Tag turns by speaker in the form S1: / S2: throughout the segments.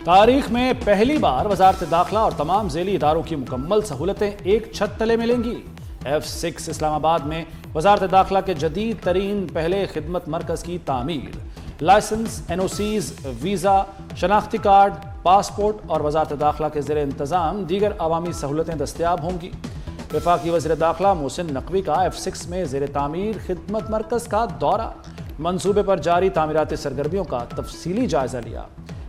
S1: تاریخ میں پہلی بار وزارت داخلہ اور تمام ذیلی اداروں کی مکمل سہولتیں ایک چھت تلے ملیں گی۔ F6 اسلام آباد میں وزارت داخلہ کے جدید ترین پہلے خدمت مرکز کی تعمیر۔ لائسنس، NOCs، ویزا، شناختی کارڈ، پاسپورٹ اور وزارت داخلہ کے زیر انتظام دیگر عوامی سہولتیں دستیاب ہوں گی۔ وفاقی وزیر داخلہ محسن نقوی کا F6 میں زیر تعمیر خدمت مرکز کا دورہ، منصوبے پر جاری تعمیراتی سرگرمیوں کا تفصیلی جائزہ لیا۔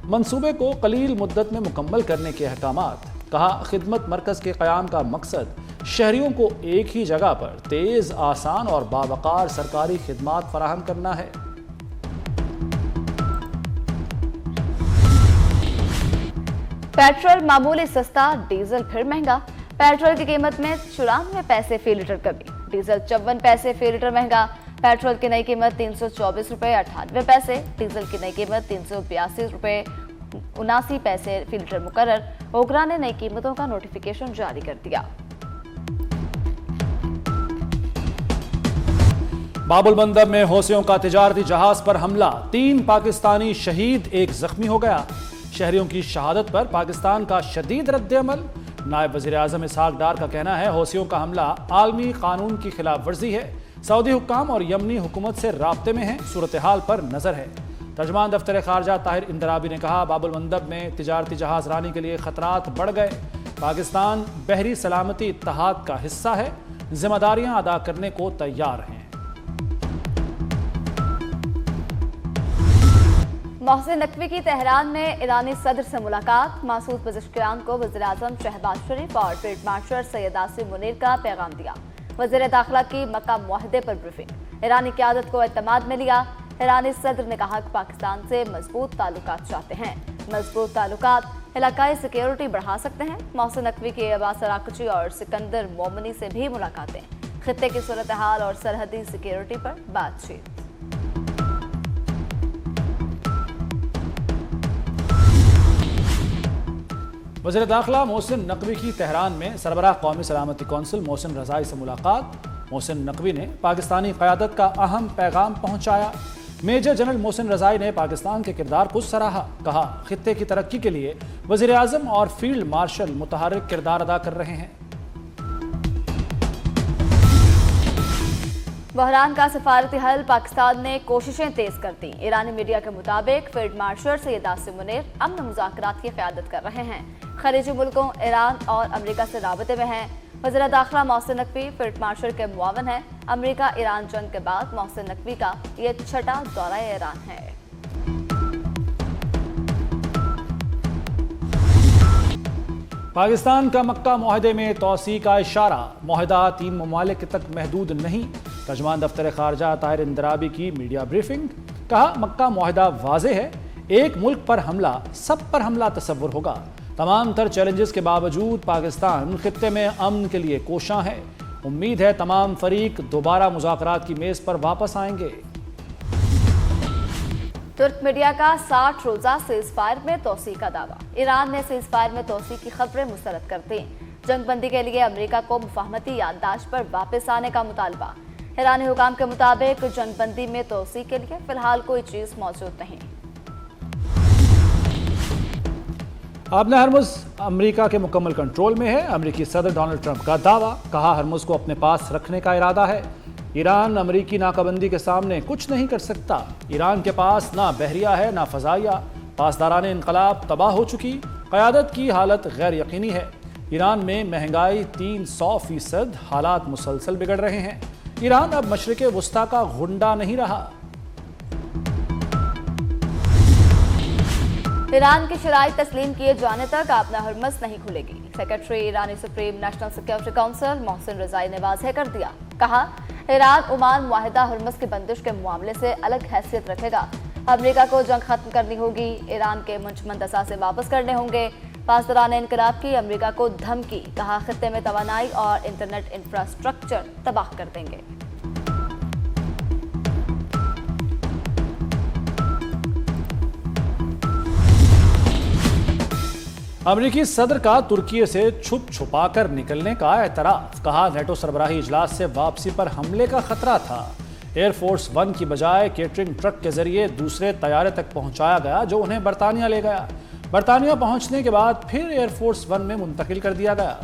S1: منصوبے کو قلیل مدت میں مکمل کرنے کے احکامات۔ کہا خدمت مرکز کے قیام کا مقصد شہریوں کو ایک ہی جگہ پر تیز، آسان اور باوقار سرکاری خدمات فراہم کرنا ہے۔
S2: پیٹرول معمولی سستا، ڈیزل پھر مہنگا۔ پیٹرول کی قیمت میں 94 پیسے فی لیٹر کمی، ڈیزل 54 پیسے فی لیٹر مہنگا۔ پیٹرول کی نئی قیمت 324 روپے 98 پیسے، ڈیزل کی نئی قیمت 382 روپے 79 پیسے فی لیٹر مقرر۔ اوگرا نے نئی قیمتوں کا نوٹیفیکیشن جاری کر دیا۔
S1: باب المندب میں حوثیوں کا تجارتی جہاز پر حملہ، 3 پاکستانی شہید، 1 زخمی ہو گیا۔ شہریوں کی شہادت پر پاکستان کا شدید رد عمل۔ نائب وزیر اعظم اسحاق ڈار کا کہنا ہے حوثیوں کا حملہ عالمی قانون کی خلاف ورزی ہے۔ سعودی حکام اور یمنی حکومت سے رابطے میں ہیں، صورتحال پر نظر ہے۔ ترجمان دفتر خارجہ طاہر اندرابی نے کہا باب المندب میں تجارتی جہاز رانی کے لیے خطرات بڑھ گئے۔ پاکستان بحری سلامتی اتحاد کا حصہ ہے، ذمہ داریاں ادا کرنے کو تیار ہیں۔
S2: محسن نقوی کی تہران میں ایرانی صدر سے ملاقات۔ مسعود پزشکیان کو وزیر اعظم شہباز شریف اور فیلڈ مارشل سید عاصم منیر کا پیغام دیا۔ وزیر داخلہ کی مکہ معاہدے پر بریفنگ، ایرانی قیادت کو اعتماد میں لیا۔ ایرانی صدر نے کہا کہ پاکستان سے مضبوط تعلقات چاہتے ہیں، مضبوط تعلقات علاقائی سیکیورٹی بڑھا سکتے ہیں۔ محسن نقوی کی عباس اراکچی اور سکندر مومنی سے بھی ملاقاتیں، خطے کی صورتحال اور سرحدی سیکیورٹی پر بات چیت۔
S1: وزیر داخلہ محسن نقوی کی تہران میں سربراہ قومی سلامتی کونسل محسن رضائی سے ملاقات۔ محسن نقوی نے پاکستانی قیادت کا اہم پیغام پہنچایا۔ میجر جنرل محسن رضائی نے پاکستان کے کردار کو سراہا۔ کہا خطے کی ترقی کے لیے وزیر اعظم اور فیلڈ مارشل متحرک کردار ادا کر رہے ہیں۔
S2: بحران کا سفارتی حل، پاکستان نے کوششیں تیز کر دیں۔ ایرانی میڈیا کے مطابق فیلڈ مارشل سید عاصم منیر امن مذاکرات کی قیادت کر رہے ہیں، خلیجی ملکوں ایران اور امریکہ سے رابطے میں ہیں۔ وزیر داخلہ Mohsin Naqvi field marshal K معاون ہیں۔ امریکہ ایران جنگ کے بعد محسن نقوی کا یہ 6واں دورہ ایران ہے۔
S1: پاکستان کا مکہ معاہدے میں توسیع کا اشارہ، معاہدہ 3 ممالک تک محدود نہیں۔ ترجمان دفتر خارجہ طاہر اندرابی کی میڈیا بریفنگ۔ کہا مکہ معاہدہ واضح ہے، ایک ملک پر حملہ سب پر حملہ تصور ہوگا۔ تمام تر چیلنجز کے باوجود پاکستان خطے میں امن کے لیے کوشاں ہے۔ امید ہے تمام فریق دوبارہ مذاکرات کی میز پر واپس آئیں گے۔
S2: ترک میڈیا کا 60 روزہ سیز فائر میں توسیع کا دعویٰ۔ ایران نے سیز فائر میں توسیع کی خبریں مسترد کر دیں۔ جنگ بندی کے لیے امریکہ کو مفاہمتی یادداشت پر واپس آنے کا مطالبہ۔ ایرانی حکام کے مطابق جنگ بندی میں توسیع کے لیے فی الحال کوئی چیز موجود نہیں۔
S1: آبِ ہرمز امریکہ کے مکمل کنٹرول میں ہے، امریکی صدر ڈونلڈ ٹرمپ کا دعویٰ۔ کہا ہرمز کو اپنے پاس رکھنے کا ارادہ ہے۔ ایران امریکی ناکہ بندی کے سامنے کچھ نہیں کر سکتا۔ ایران کے پاس نہ بحریہ ہے نہ فضائیہ۔ پاسداران انقلاب تباہ ہو چکی، قیادت کی حالت غیر یقینی ہے۔ ایران میں مہنگائی 300%، حالات مسلسل بگڑ رہے ہیں۔ ایران اب مشرق وسطیٰ کا غنڈہ نہیں رہا۔
S2: ایران کی شرائط تسلیم کیے جانے تک آبِ ہرمز نہیں کھلے گی۔ سیکرٹری ایرانی سپریم نیشنل سیکیورٹی کونسل محسن رضائی نے واضح کر دیا۔ کہا ایران عمان معاہدہ ہرمز کی بندش کے معاملے سے الگ حیثیت رکھے گا۔ امریکہ کو جنگ ختم کرنی ہوگی، ایران کے منشمند اثاثے واپس کرنے ہوں گے۔ پاسداران انقلاب کی امریکہ کو دھمکی۔ کہا خطے میں توانائی اور انٹرنیٹ انفراسٹرکچر تباہ کر دیں گے۔
S1: امریکی صدر کا ترکی سے چھپ چھپا کر نکلنے کا اعتراف۔ کہا نیٹو سربراہی اجلاس سے واپسی پر حملے کا خطرہ تھا۔ ایئر فورس 1 کی بجائے کیٹرنگ ٹرک کے ذریعے دوسرے طیارے تک پہنچایا گیا جو انہیں برطانیہ لے گیا۔ برطانیہ پہنچنے کے بعد پھر ایئر فورس ون میں منتقل کر دیا گیا۔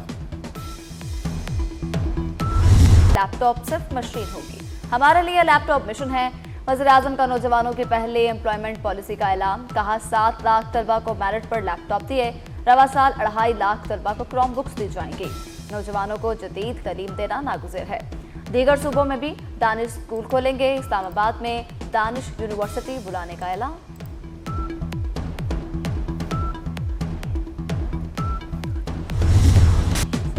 S2: لیپ ٹاپ صرف مشین ہوگی، ہمارے لیے لیپ ٹاپ مشن ہے۔ وزیر اعظم کا نوجوانوں کی پہلی امپلائمنٹ پالیسی کا اعلان، کہا 7 لاکھ طلبہ کو میرٹ پر لیپ ٹاپ دیے، رواں سال 2.5 لاکھ طلبہ کو کروم بکس دی جائیں گی۔ نوجوانوں کو جدید تعلیم دینا ناگزیر ہے۔ دیگر صوبوں میں بھی دانش اسکول کھولیں گے، اسلام آباد میں دانش یونیورسٹی بلانے کا اعلان۔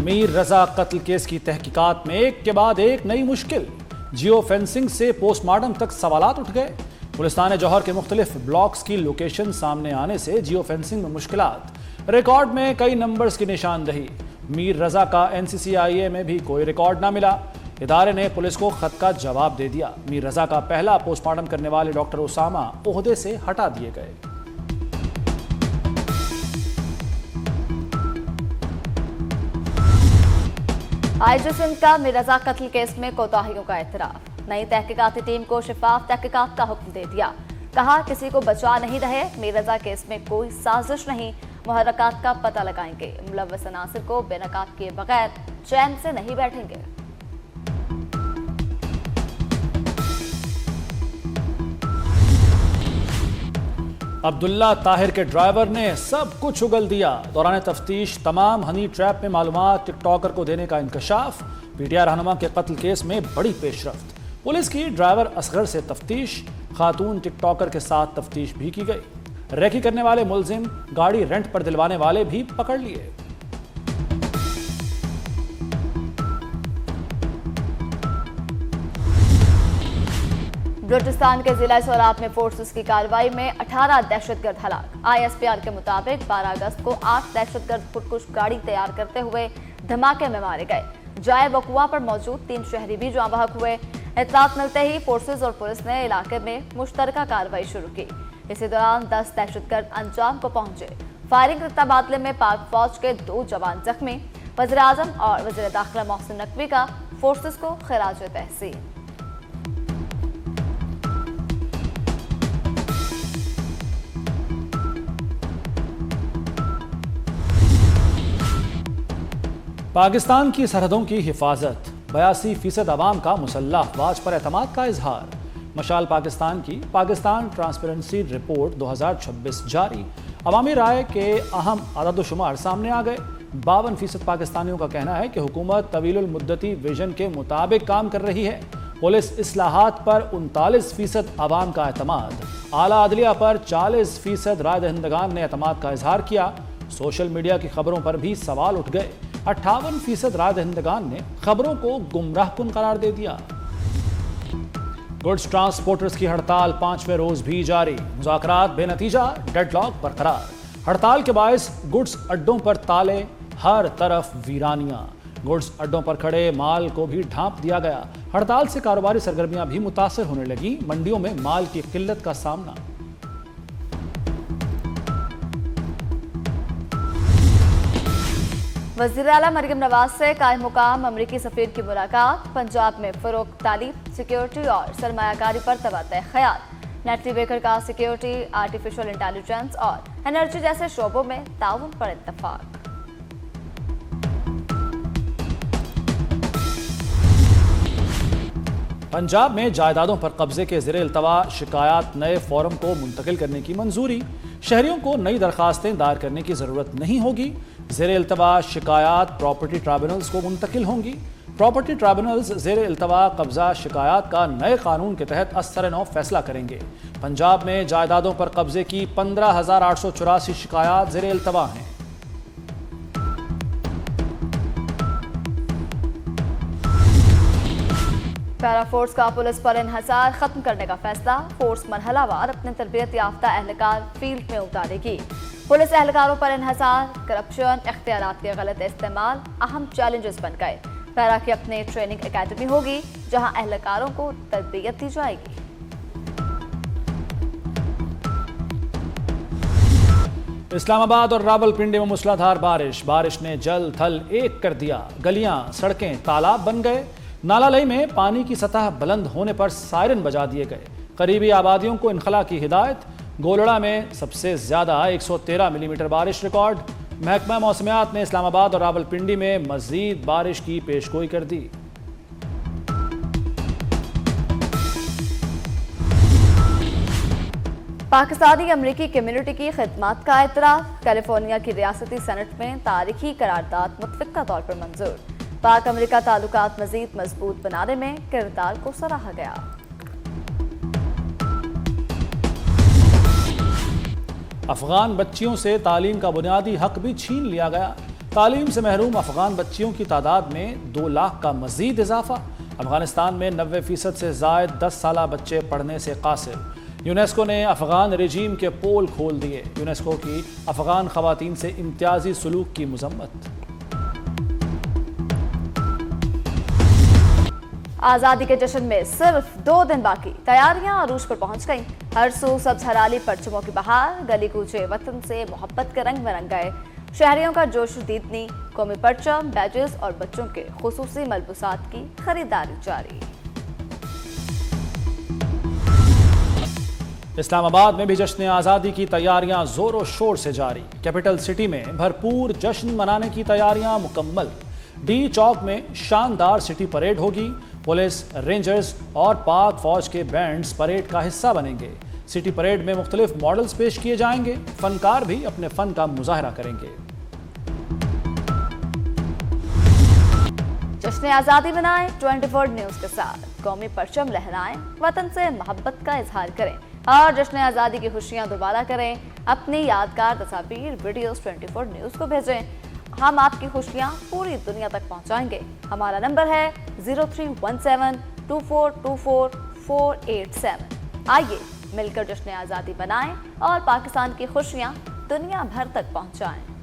S1: میر رضا قتل کیس کی تحقیقات میں ایک کے بعد ایک نئی مشکل، جیو فینسنگ سے پوسٹ مارٹم تک سوالات اٹھ گئے۔ پولیس جوہر کے مختلف بلاکس کی لوکیشن سامنے آنے سے جیو فینسنگ میں مشکلات، ریکارڈ میں کئی نمبرز کی نشاندہی۔ میر رضا کا NCCIA میں بھی کوئی ریکارڈ نہ ملا، ادارے نے پولیس کو خط کا جواب دے دیا۔ میر رضا کا پہلا پوسٹ مارٹم کرنے والے ڈاکٹر اسامہ عہدے سے ہٹا دیے گئے۔
S2: IG سندھ کا میر رضا قتل کیس میں کوتاہیوں کا اعتراف، نئی تحقیقاتی ٹیم کو شفاف تحقیقات کا حکم دے دیا، کہا کسی کو بچا نہیں رہے، میر رضا کیس میں کوئی سازش نہیں، محرکات کا پتہ لگائیں گے، ملوث عناصر کو بے نقاب کیے بغیر چین سے نہیں بیٹھیں گے۔
S1: عبداللہ طاہر کے ڈرائیور نے سب کچھ اگل دیا، دوران تفتیش تمام ہنی ٹریپ میں معلومات ٹک ٹاکر کو دینے کا انکشاف۔ PTI رہنما کے قتل کیس میں بڑی پیش رفت، پولیس کی ڈرائیور اصغر سے تفتیش، خاتون ٹک ٹاکر کے ساتھ تفتیش بھی کی گئی، ریکی کرنے والے ملزم، گاڑی رینٹ پر دلوانے والے بھی پکڑ لیے۔
S2: بلوچستان کے ضلع سوراب میں فورسز کی کارروائی میں 18 دہشت گرد ہلاک۔ ISPR کے مطابق 12 اگست کو 8 دہشت گرد خودکش گاڑی تیار کرتے ہوئے دھماکے میں مارے گئے، جائے وقوع پر موجود 3 شہری بھی جاں بحق ہوئے۔ اطلاعات ملتے ہی فورسز اور پولیس نے علاقے میں مشترکہ کارروائی شروع کی، اسی دوران 10 دہشت گرد انجام کو پہنچے۔ فائرنگ کے تبادلے میں پاک فوج کے 2 جوان زخمی، وزیر اعظم اور وزیر داخلہ محسن نقوی کا فورسز کو خراج تحسین۔
S1: پاکستان کی سرحدوں کی حفاظت، 82% عوام کا مسلح افواج پر اعتماد کا اظہار۔ مشال پاکستان کی پاکستان ٹرانسپیرنسی رپورٹ 2026 جاری، عوامی رائے کے اہم اعداد و شمار سامنے آ گئے۔ 52% پاکستانیوں کا کہنا ہے کہ حکومت طویل المدتی ویژن کے مطابق کام کر رہی ہے۔ پولیس اصلاحات پر 39% عوام کا اعتماد، اعلیٰ عدلیہ پر 40% رائے دہندگان نے اعتماد کا اظہار کیا۔ سوشل میڈیا کی خبروں پر بھی سوال اٹھ گئے، 58% رائے دہندگان نے خبروں کو گمراہ کن قرار دے دیا۔ گڈز ٹرانسپورٹرز کی ہڑتال 5ویں روز بھی جاری، مذاکرات بے نتیجہ، ڈیڈ لاک برقرار۔ ہڑتال کے باعث گڈز اڈوں پر تالے، ہر طرف ویرانیاں، گڈز اڈوں پر کھڑے مال کو بھی ڈھانپ دیا گیا۔ ہڑتال سے کاروباری سرگرمیاں بھی متاثر ہونے لگیں، منڈیوں میں مال کی قلت کا سامنا۔
S2: وزیر اعلیٰ مریم نواز سے قائم مقام امریکی سفیر کی ملاقات، پنجاب میں فروغ تعلیم، سیکیورٹی اور سرمایہ کاری پر تبادلہ خیال۔ نیٹلی بیکر کا سیکیورٹی، آرٹیفیشل انٹیلیجنس اور انرجی جیسے شعبوں میں تعاون پر اتفاق۔
S1: پنجاب میں جائیدادوں پر قبضے کے زیر التوا شکایات نئے فورم کو منتقل کرنے کی منظوری، شہریوں کو نئی درخواستیں دائر کرنے کی ضرورت نہیں ہوگی۔ زیر التوا شکایات پراپرٹی ٹرائبونلز کو منتقل ہوں گی۔ پراپرٹی ٹرائبونلز زیر التوا قبضہ شکایات کا نئے قانون کے تحت اثر نو فیصلہ کریں گے۔ پنجاب میں جائیدادوں پر قبضے کی 15,884 شکایات زیر التوا ہیں۔
S2: پیرا فورس کا پولیس پر انحصار ختم کرنے کا فیصلہ، فورس مرحلہ وار اپنے تربیت یافتہ اہلکار فیلڈ میں اتارے گی۔ پولیس اہلکاروں پر انحصار، کرپشن، اختیارات کے غلط استعمال اہم چیلنجز بن گئے۔ پیرا کی اپنی ٹریننگ اکیڈمی ہوگی جہاں اہلکاروں کو تربیت دی جائے گی۔
S1: اسلام آباد اور راولپنڈی میں موسلادھار بارش نے جل تھل ایک کر دیا، گلیاں، سڑکیں تالاب بن گئے۔ نالہ لئی میں پانی کی سطح بلند ہونے پر سائرن بجا دیے گئے، قریبی آبادیوں کو انخلا کی ہدایت۔ گولڑا میں سب سے زیادہ 113 ملی میٹر بارش ریکارڈ۔ محکمہ موسمیات نے اسلام آباد اور راولپنڈی میں مزید بارش کی پیشگوئی کر دی۔
S2: پاکستانی امریکی کمیونٹی کی خدمات کا اعتراف۔ کیلیفورنیا کی ریاستی سینٹ میں تاریخی قرارداد متفقہ طور پر منظور۔ پاک امریکہ تعلقات مزید مضبوط بنانے میں کردار کو سراہا گیا۔
S1: افغان بچیوں سے تعلیم کا بنیادی حق بھی چھین لیا گیا۔ تعلیم سے محروم افغان بچیوں کی تعداد میں 2 لاکھ کا مزید اضافہ۔ افغانستان میں 90% سے زائد 10 سالہ بچے پڑھنے سے قاصر۔ یونیسکو نے افغان رجیم کے پول کھول دیے۔ یونیسکو کی افغان خواتین سے امتیازی سلوک کی مذمت۔
S2: آزادی کے جشن میں صرف 2 دن باقی، تیاریاں عروج پر پہنچ گئیں۔ ہر سو سبز ہرالی پرچموں کی بہار، گلی کوچے وطن سے محبت کے رنگ میں رنگ گئے۔ شہریوں کا جوش و دیدنی، قومی پرچم، بیجز اور بچوں کے خصوصی ملبوسات کی خریداری جاری۔
S1: اسلام آباد میں بھی جشن آزادی کی تیاریاں زور و شور سے جاری۔ کیپٹل سٹی میں بھرپور جشن منانے کی تیاریاں مکمل۔ ڈی چوک میں شاندار سٹی پریڈ ہوگی۔ پولیس، رینجرز اور پاک فوج کے بینڈز پریڈ کا حصہ بنیں گے۔ سٹی پریڈ میں مختلف ماڈلز پیش کیے جائیں گے۔ فنکار بھی اپنے فن کا مظاہرہ کریں گے۔
S2: جشن آزادی منائیں 24 نیوز کے ساتھ۔ قومی پرچم لہرائیں، وطن سے محبت کا اظہار کریں اور جشن آزادی کی خوشیاں دوبارہ کریں۔ اپنی یادگار تصاویر، ویڈیوز 24 نیوز کو بھیجیں۔ ہم آپ کی خوشیاں پوری دنیا تک پہنچائیں گے۔ ہمارا نمبر ہے 0317242487۔ آئیے مل کر جشن آزادی بنائیں اور پاکستان کی خوشیاں دنیا بھر تک پہنچائیں۔